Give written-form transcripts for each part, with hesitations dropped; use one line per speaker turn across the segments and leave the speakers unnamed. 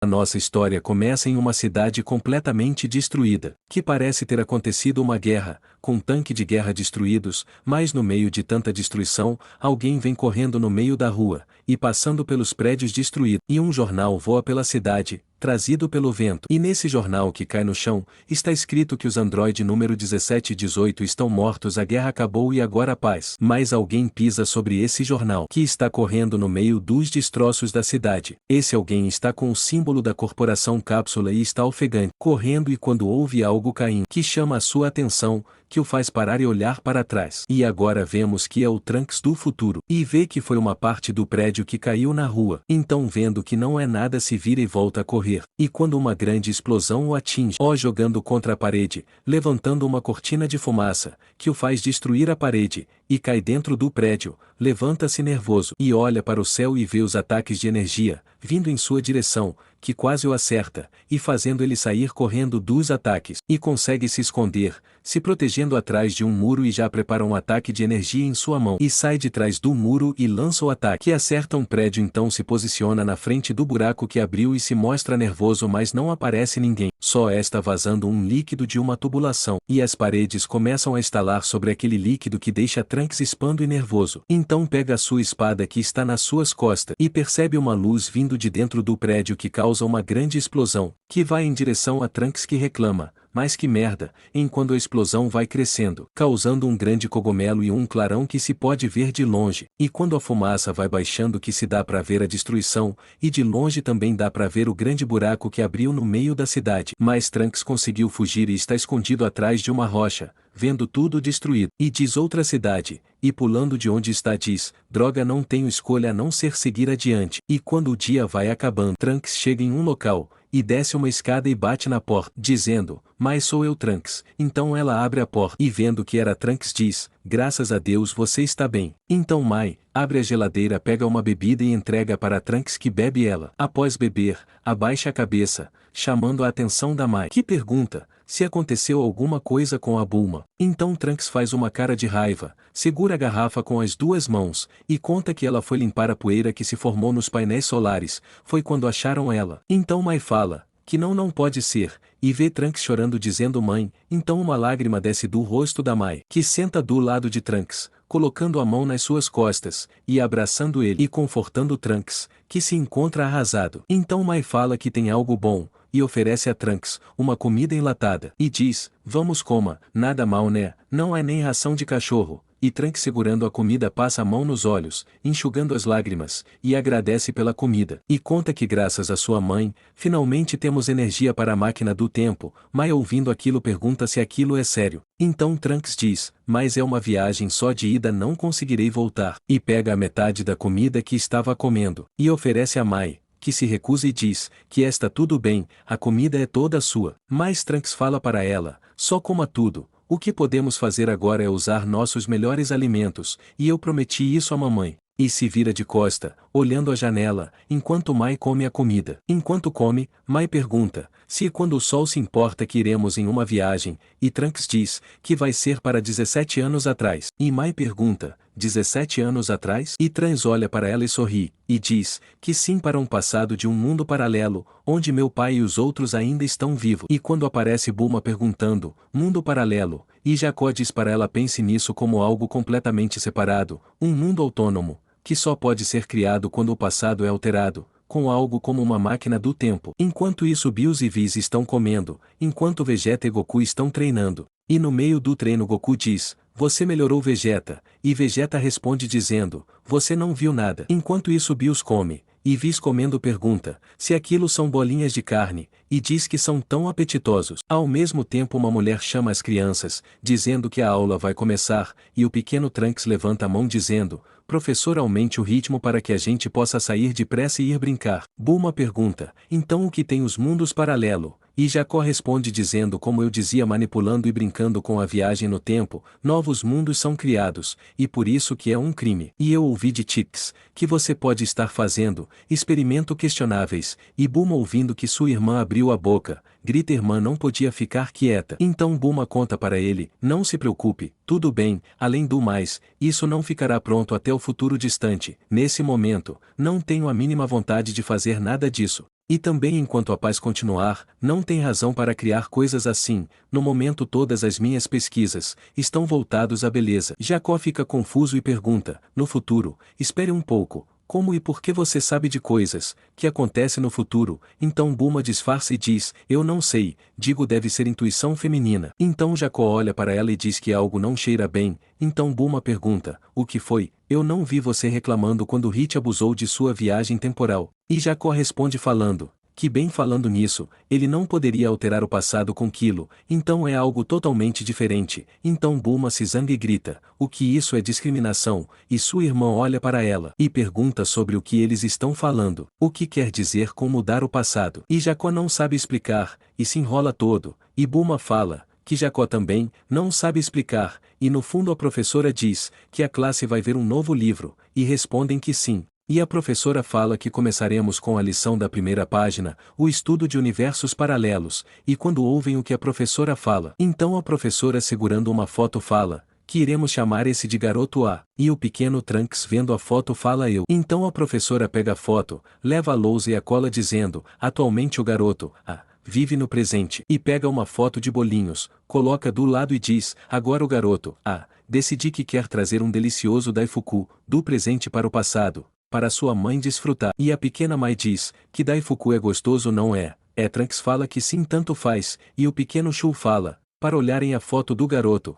A nossa história começa em uma cidade completamente destruída, que parece ter acontecido uma guerra, com um tanque de guerra destruídos, mas no meio de tanta destruição, alguém vem correndo no meio da rua, e passando pelos prédios destruídos, e um jornal voa pela cidade, trazido pelo vento. E nesse jornal que cai no chão, está escrito que os androide número 17 e 18 estão mortos, a guerra acabou e agora a paz. Mas alguém pisa sobre esse jornal, que está correndo no meio dos destroços da cidade. Esse alguém está com o símbolo da corporação Cápsula e está ofegante, correndo, e quando ouve algo caindo, que chama a sua atenção, que o faz parar e olhar para trás. E agora vemos que é o Trunks do futuro, e vê que foi uma parte do prédio que caiu na rua. Então, vendo que não é nada, se vira e volta a correr. E quando uma grande explosão o atinge, jogando contra a parede, levantando uma cortina de fumaça, que o faz destruir a parede, e cai dentro do prédio, levanta-se nervoso, e olha para o céu e vê os ataques de energia, vindo em sua direção, que quase o acerta, e fazendo ele sair correndo dos ataques, e consegue se esconder, se protegendo atrás de um muro, e já prepara um ataque de energia em sua mão, e sai de trás do muro e lança o ataque, que acerta um prédio. Então se posiciona na frente do buraco que abriu e se mostra nervoso, mas não aparece ninguém, só está vazando um líquido de uma tubulação, e as paredes começam a estalar sobre aquele líquido, que deixa Trunks espando e nervoso. Então pega a sua espada que está nas suas costas, e percebe uma luz vindo de dentro do prédio, que causa uma grande explosão, que vai em direção a Trunks, que reclama: mas que merda, enquanto a explosão vai crescendo, causando um grande cogumelo e um clarão que se pode ver de longe, e quando a fumaça vai baixando, que se dá para ver a destruição, e de longe também dá para ver o grande buraco que abriu no meio da cidade. Mas Trunks conseguiu fugir e está escondido atrás de uma rocha, vendo tudo destruído, e diz outra cidade, e pulando de onde está diz: droga, não tenho escolha a não ser seguir adiante. E quando o dia vai acabando, Trunks chega em um local, e desce uma escada e bate na porta, dizendo: mas sou eu, Trunks. Então ela abre a porta, e vendo que era Trunks diz: graças a Deus você está bem. Então Mai abre a geladeira, pega uma bebida e entrega para Trunks, que bebe ela. Após beber, abaixa a cabeça, chamando a atenção da Mai, que pergunta se aconteceu alguma coisa com a Bulma. Então Trunks faz uma cara de raiva, segura a garrafa com as duas mãos, e conta que ela foi limpar a poeira que se formou nos painéis solares, foi quando acharam ela. Então Mai fala que não pode ser, e vê Trunks chorando dizendo mãe. Então uma lágrima desce do rosto da Mai, que senta do lado de Trunks, colocando a mão nas suas costas, e abraçando ele e confortando Trunks, que se encontra arrasado. Então Mai fala que tem algo bom, e oferece a Trunks uma comida enlatada, e diz: vamos, coma, nada mal, né, não é nem ração de cachorro. E Trunks, segurando a comida, passa a mão nos olhos, enxugando as lágrimas, e agradece pela comida, e conta que graças à sua mãe, finalmente temos energia para a máquina do tempo. Mai, ouvindo aquilo, pergunta se aquilo é sério. Então Trunks diz: mas é uma viagem só de ida, não conseguirei voltar. E pega a metade da comida que estava comendo, e oferece a Mai, que se recusa e diz que está tudo bem, a comida é toda sua. Mas Trunks fala para ela: só coma tudo, o que podemos fazer agora é usar nossos melhores alimentos, e eu prometi isso à mamãe. E se vira de costa, olhando a janela, enquanto Mai come a comida. Enquanto come, Mai pergunta se quando o sol se importa que iremos em uma viagem, e Trunks diz que vai ser para 17 anos atrás. E Mai pergunta: 17 anos atrás? E Trunks olha para ela e sorri, e diz que sim, para um passado de um mundo paralelo, onde meu pai e os outros ainda estão vivos. E quando aparece Bulma perguntando: mundo paralelo? E Jacó diz para ela: pense nisso como algo completamente separado, um mundo autônomo, que só pode ser criado quando o passado é alterado, com algo como uma máquina do tempo. Enquanto isso, Bills e Whis estão comendo, enquanto Vegeta e Goku estão treinando. E no meio do treino Goku diz: você melhorou, Vegeta? E Vegeta responde dizendo: você não viu nada. Enquanto isso, Bills come, e Whis, comendo, pergunta se aquilo são bolinhas de carne, e diz que são tão apetitosos. Ao mesmo tempo, uma mulher chama as crianças, dizendo que a aula vai começar, e o pequeno Trunks levanta a mão dizendo: professor, aumente o ritmo para que a gente possa sair depressa e ir brincar. Bulma pergunta: então o que tem os mundos paralelo? E Jacó responde dizendo: como eu dizia, manipulando e brincando com a viagem no tempo, novos mundos são criados, e por isso que é um crime. E eu ouvi de Tix que você pode estar fazendo experimento questionáveis. E Bulma, ouvindo que sua irmã abriu a boca, grita: irmã não podia ficar quieta. Então Bulma conta para ele: não se preocupe, tudo bem, além do mais, isso não ficará pronto até o futuro distante. Nesse momento, não tenho a mínima vontade de fazer nada disso. E também enquanto a paz continuar, não tem razão para criar coisas assim. No momento todas as minhas pesquisas estão voltadas à beleza. Jacó fica confuso e pergunta, no futuro, espere um pouco. Como e por que você sabe de coisas que acontecem no futuro? Então Bulma disfarça e diz, eu não sei, digo deve ser intuição feminina. Então Jacó olha para ela e diz que algo não cheira bem, então Bulma pergunta, o que foi? Eu não vi você reclamando quando Hit abusou de sua viagem temporal. E Jacó responde falando, que bem falando nisso, ele não poderia alterar o passado com Kilo, então é algo totalmente diferente. Então Bulma se zanga e grita, o que isso é discriminação, e sua irmã olha para ela e pergunta sobre o que eles estão falando, o que quer dizer com mudar o passado. E Jacó não sabe explicar, e se enrola todo, e Bulma fala, que Jacó também não sabe explicar, e no fundo a professora diz, que a classe vai ver um novo livro, e respondem que sim. E a professora fala que começaremos com a lição da primeira página, o estudo de universos paralelos, e quando ouvem o que a professora fala, então a professora segurando uma foto fala, que iremos chamar esse de garoto A, e o pequeno Trunks vendo a foto fala eu. Então a professora pega a foto, leva a lousa e a cola dizendo, atualmente o garoto A vive no presente, e pega uma foto de bolinhos, coloca do lado e diz, agora o garoto A decidi que quer trazer um delicioso daifuku, do presente para o passado, para sua mãe desfrutar. E a pequena Mai diz, que daifuku é gostoso não é? Trunks fala que sim tanto faz, e o pequeno Shu fala, para olharem a foto do garoto.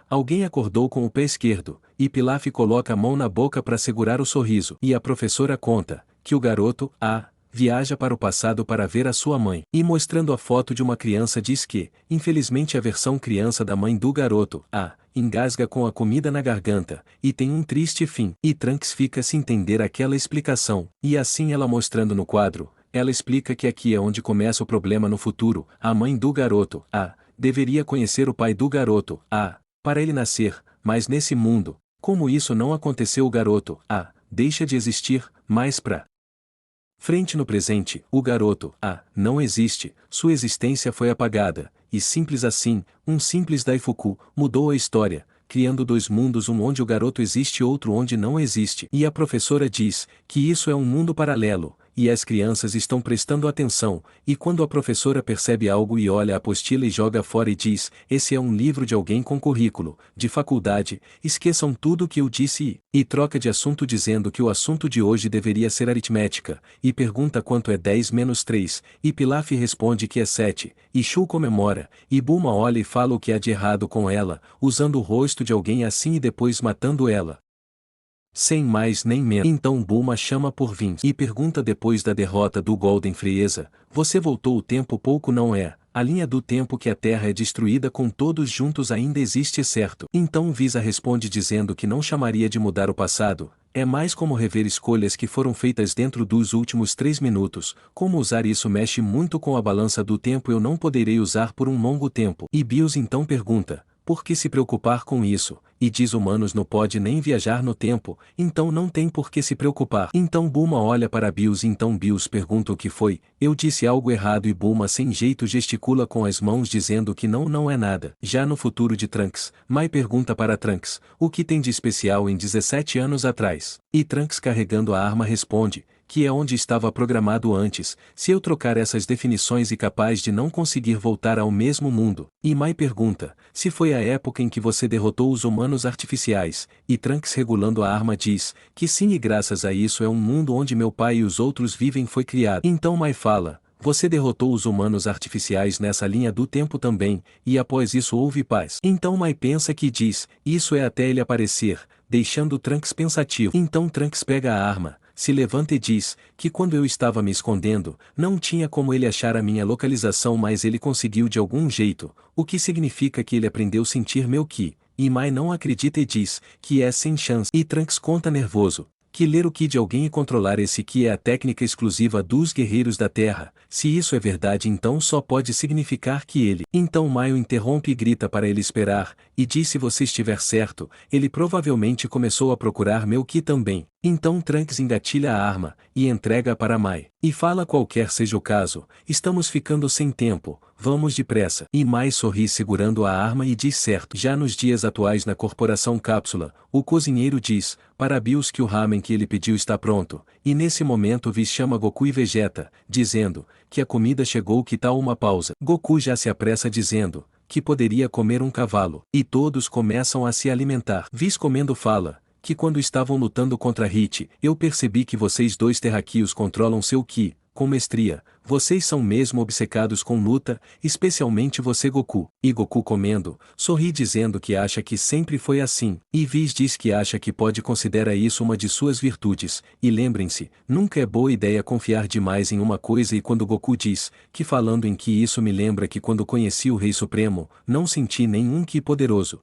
Alguém acordou com o pé esquerdo, e Pilaf coloca a mão na boca para segurar o sorriso. E a professora conta, que o garoto, viaja para o passado para ver a sua mãe. E mostrando a foto de uma criança diz que, infelizmente a versão criança da mãe do garoto, engasga com a comida na garganta, e tem um triste fim. E Trunks fica sem entender aquela explicação. E assim ela mostrando no quadro, ela explica que aqui é onde começa o problema no futuro, a mãe do garoto, deveria conhecer o pai do garoto, para ele nascer, mas nesse mundo, como isso não aconteceu o garoto, deixa de existir, mas pra frente no presente, o garoto, não existe, sua existência foi apagada, e simples assim, um simples daifuku, mudou a história, criando dois mundos, um onde o garoto existe e outro onde não existe. E a professora diz, que isso é um mundo paralelo, e as crianças estão prestando atenção, e quando a professora percebe algo e olha a apostila e joga fora e diz, esse é um livro de alguém com currículo, de faculdade, esqueçam tudo o que eu disse e troca de assunto dizendo que o assunto de hoje deveria ser aritmética, e pergunta quanto é 10 menos 3, e Pilaf responde que é 7, e Shu comemora, e Bulma olha e fala o que há de errado com ela, usando o rosto de alguém assim e depois matando ela. Sem mais nem menos. Então Bulma chama por Vince e pergunta depois da derrota do Golden Frieza, você voltou o tempo pouco não é? A linha do tempo que a Terra é destruída com todos juntos ainda existe certo? Então Visa responde dizendo que não chamaria de mudar o passado, é mais como rever escolhas que foram feitas dentro dos últimos 3 minutos, como usar isso mexe muito com a balança do tempo eu não poderei usar por um longo tempo. E Bills então pergunta, por que se preocupar com isso? E diz humanos não pode nem viajar no tempo, então não tem por que se preocupar. Então Bulma olha para Bills então Bills pergunta o que foi, eu disse algo errado e Bulma sem jeito gesticula com as mãos dizendo que não é nada. Já no futuro de Trunks, Mai pergunta para Trunks, o que tem de especial em 17 anos atrás? E Trunks carregando a arma responde, que é onde estava programado antes, se eu trocar essas definições e capaz de não conseguir voltar ao mesmo mundo. E Mai pergunta, se foi a época em que você derrotou os humanos artificiais, e Trunks regulando a arma diz, que sim e graças a isso é um mundo onde meu pai e os outros vivem foi criado. Então Mai fala, você derrotou os humanos artificiais nessa linha do tempo também, e após isso houve paz. Então Mai pensa que diz, isso é até ele aparecer, deixando Trunks pensativo. Então Trunks pega a arma, se levanta e diz, que quando eu estava me escondendo, não tinha como ele achar a minha localização mas ele conseguiu de algum jeito, o que significa que ele aprendeu a sentir meu ki, e Mai não acredita e diz, que é sem chance. E Trunks conta nervoso, que ler o ki de alguém e controlar esse ki é a técnica exclusiva dos guerreiros da Terra, se isso é verdade então só pode significar que ele. Então Mai o interrompe e grita para ele esperar, e diz se você estiver certo, ele provavelmente começou a procurar meu ki também. Então Trunks engatilha a arma, e entrega para Mai. E fala qualquer seja o caso, estamos ficando sem tempo, vamos depressa. E Mai sorri segurando a arma e diz certo. Já nos dias atuais na Corporação Cápsula, o cozinheiro diz, para Bills que o ramen que ele pediu está pronto, e nesse momento Whis chama Goku e Vegeta, dizendo, que a comida chegou, que tal uma pausa. Goku já se apressa dizendo, que poderia comer um cavalo, e todos começam a se alimentar. Whis comendo fala, que quando estavam lutando contra Hit, eu percebi que vocês dois terráqueos controlam seu Ki, com mestria, vocês são mesmo obcecados com luta, especialmente você Goku. E Goku comendo, sorri dizendo que acha que sempre foi assim, e Whis diz que acha que pode considerar isso uma de suas virtudes, e lembrem-se, nunca é boa ideia confiar demais em uma coisa. E quando Goku diz, que falando em Ki isso me lembra que quando conheci o Rei Supremo, não senti nenhum Ki poderoso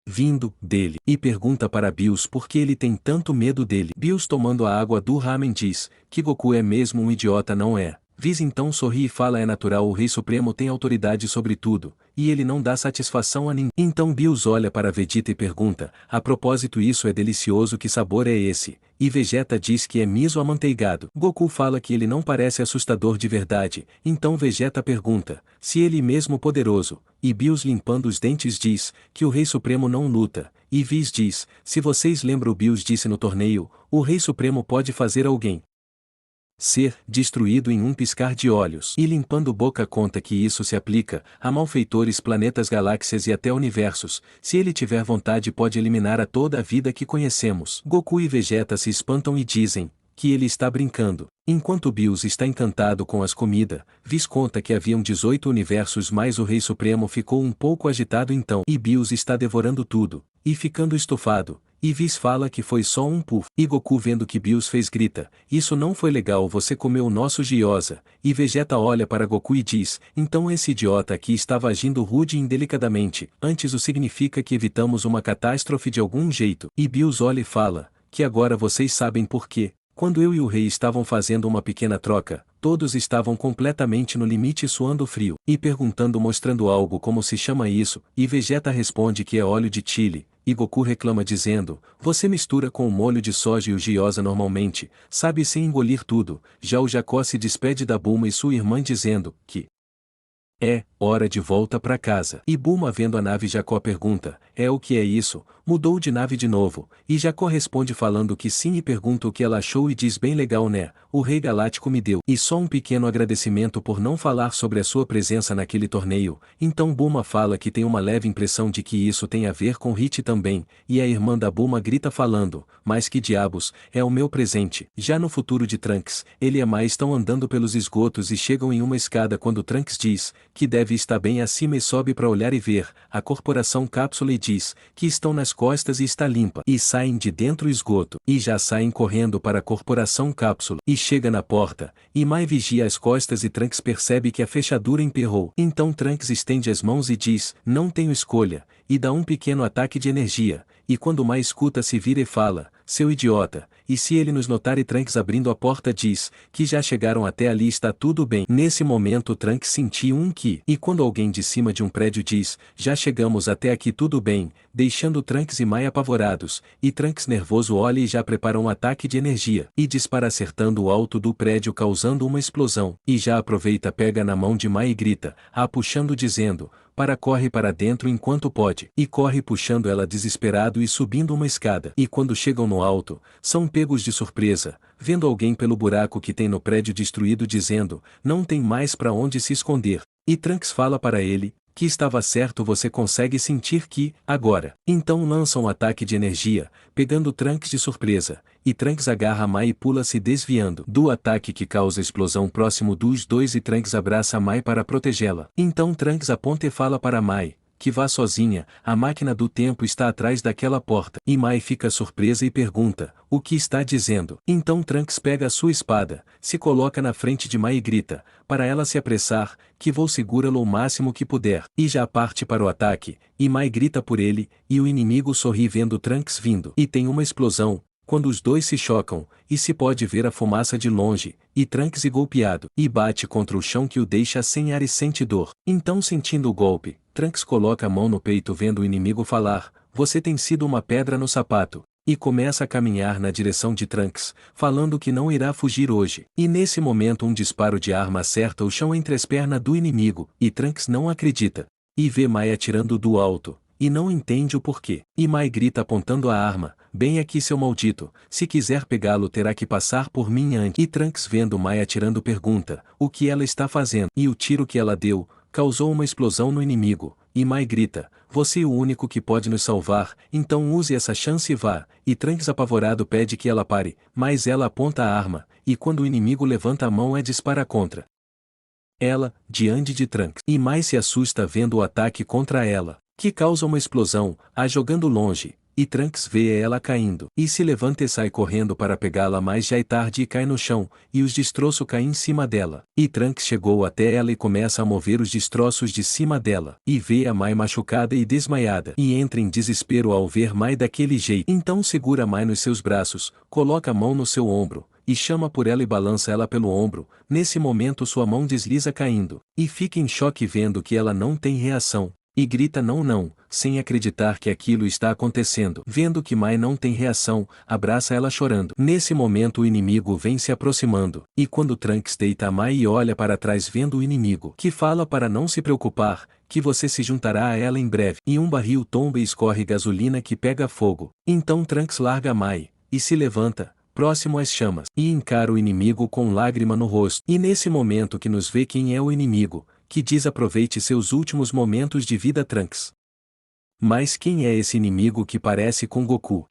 vindo dele, e pergunta para Bills por que ele tem tanto medo dele. Bills tomando a água do ramen diz, que Goku é mesmo um idiota, não é? Whis então sorri e fala, é natural, o Rei Supremo tem autoridade sobre tudo, e ele não dá satisfação a ninguém. Então Bills olha para Vegeta e pergunta, a propósito, isso é delicioso, que sabor é esse? E Vegeta diz que é miso amanteigado. Goku fala que ele não parece assustador de verdade, então Vegeta pergunta, se ele mesmo poderoso, e Bills limpando os dentes diz, que o Rei Supremo não luta, e Whis diz, se vocês lembram, Bills disse no torneio, o Rei Supremo pode fazer alguém ser destruído em um piscar de olhos. E limpando boca conta que isso se aplica a malfeitores, planetas, galáxias e até universos. Se ele tiver vontade pode eliminar a toda a vida que conhecemos. Goku e Vegeta se espantam e dizem que ele está brincando. Enquanto Bills está encantado com as comidas, Whis conta que haviam 18 universos, mas o Rei Supremo ficou um pouco agitado então. E Bills está devorando tudo, e ficando estufado. E Whis fala que foi só um puff. E Goku vendo que Bills fez grita, isso não foi legal, você comeu o nosso Gyoza. E Vegeta olha para Goku e diz, então esse idiota aqui estava agindo rude e indelicadamente, antes o significa que evitamos uma catástrofe de algum jeito. E Bills olha e fala, que agora vocês sabem por quê. Quando eu e o rei estavam fazendo uma pequena troca, todos estavam completamente no limite suando frio, e perguntando mostrando algo como se chama isso, e Vegeta responde que é óleo de chile, e Goku reclama dizendo, você mistura com o molho de soja e o Gyoza normalmente, sabe sem engolir tudo. Já o Jacó se despede da Bulma e sua irmã dizendo, que é hora de volta para casa. E Bulma vendo a nave Jacó pergunta, é o que é isso? Mudou de nave de novo, e Jacó responde falando que sim e pergunta o que ela achou e diz bem legal né, o Rei Galáctico me deu. E só um pequeno agradecimento por não falar sobre a sua presença naquele torneio. Então Bulma fala que tem uma leve impressão de que isso tem a ver com Hit também, e a irmã da Bulma grita falando, mas que diabos, é o meu presente. Já no futuro de Trunks, ele e a Mai estão andando pelos esgotos e chegam em uma escada quando Trunks diz, que deve estar bem acima e sobe para olhar e ver, a Corporação Cápsula e diz, que estão nas costas e está limpa, e saem de dentro do esgoto, e já saem correndo para a Corporação Cápsula, e chega na porta, e Mai vigia as costas e Trunks percebe que a fechadura emperrou, então Trunks estende as mãos e diz, não tenho escolha, e dá um pequeno ataque de energia, e quando Mai escuta se vira e fala, seu idiota, e se ele nos notar e Trunks abrindo a porta diz, que já chegaram até ali está tudo bem. Nesse momento Trunks sentiu um ki, e quando alguém de cima de um prédio diz, já chegamos até aqui tudo bem, deixando Trunks e Mai apavorados, e Trunks nervoso olha e já prepara um ataque de energia, e dispara acertando o alto do prédio causando uma explosão, e já aproveita pega na mão de Mai e grita, a puxando dizendo, corre para dentro enquanto pode, e corre puxando ela desesperado e subindo uma escada. E quando chegam no alto, são pegos de surpresa, vendo alguém pelo buraco que tem no prédio destruído dizendo, não tem mais para onde se esconder. E Trunks fala para ele, que estava certo, você consegue sentir que, agora. Então lança um ataque de energia, pegando Trunks de surpresa, e Trunks agarra a Mai e pula se desviando do ataque que causa explosão próximo dos dois e Trunks abraça a Mai para protegê-la. Então Trunks aponta e fala para Mai, que vá sozinha, a máquina do tempo está atrás daquela porta. E Mai fica surpresa e pergunta, o que está dizendo? Então Trunks pega a sua espada, se coloca na frente de Mai e grita, para ela se apressar, que vou segurá-lo o máximo que puder. E já parte para o ataque, e Mai grita por ele, e o inimigo sorri vendo Trunks vindo. E tem uma explosão, quando os dois se chocam, e se pode ver a fumaça de longe, e Trunks é golpeado, e bate contra o chão que o deixa sem ar e sente dor. Então sentindo o golpe, Trunks coloca a mão no peito vendo o inimigo falar, você tem sido uma pedra no sapato. e começa a caminhar na direção de Trunks, falando que não irá fugir hoje. E nesse momento um disparo de arma acerta o chão entre as pernas do inimigo, e Trunks não acredita. E vê Mai atirando do alto, e não entende o porquê. E Mai grita apontando a arma: "Bem aqui, seu maldito, se quiser pegá-lo terá que passar por mim antes." E Trunks, vendo Mai atirando, pergunta o que ela está fazendo. E o tiro que ela deu causou uma explosão no inimigo, e Mai grita: "Você é o único que pode nos salvar, então use essa chance e vá." E Trunks, apavorado, pede que ela pare, mas ela aponta a arma, e quando o inimigo levanta a mão dispara contra ela, diante de Trunks. E Mai se assusta vendo o ataque contra ela, que causa uma explosão, a jogando longe, e Trunks vê ela caindo, e se levanta e sai correndo para pegá-la, mas já é tarde e cai no chão, e os destroços caem em cima dela. E Trunks chegou até ela e começa a mover os destroços de cima dela, e vê a Mai machucada e desmaiada, e entra em desespero ao ver Mai daquele jeito. Então segura Mai nos seus braços, coloca a mão no seu ombro, e chama por ela e balança ela pelo ombro. Nesse momento sua mão desliza caindo, e fica em choque vendo que ela não tem reação, e grita não não, sem acreditar que aquilo está acontecendo. Vendo que Mai não tem reação, abraça ela chorando. Nesse momento o inimigo vem se aproximando, e quando Trunks deita a Mai e olha para trás vendo o inimigo, que fala para não se preocupar, que você se juntará a ela em breve. E um barril tomba e escorre gasolina que pega fogo. Então Trunks larga a Mai, e se levanta, próximo às chamas, e encara o inimigo com lágrima no rosto. E nesse momento que nos vê quem é o inimigo, que diz: "Aproveite seus últimos momentos de vida, Trunks." Mas quem é esse inimigo que parece com Goku?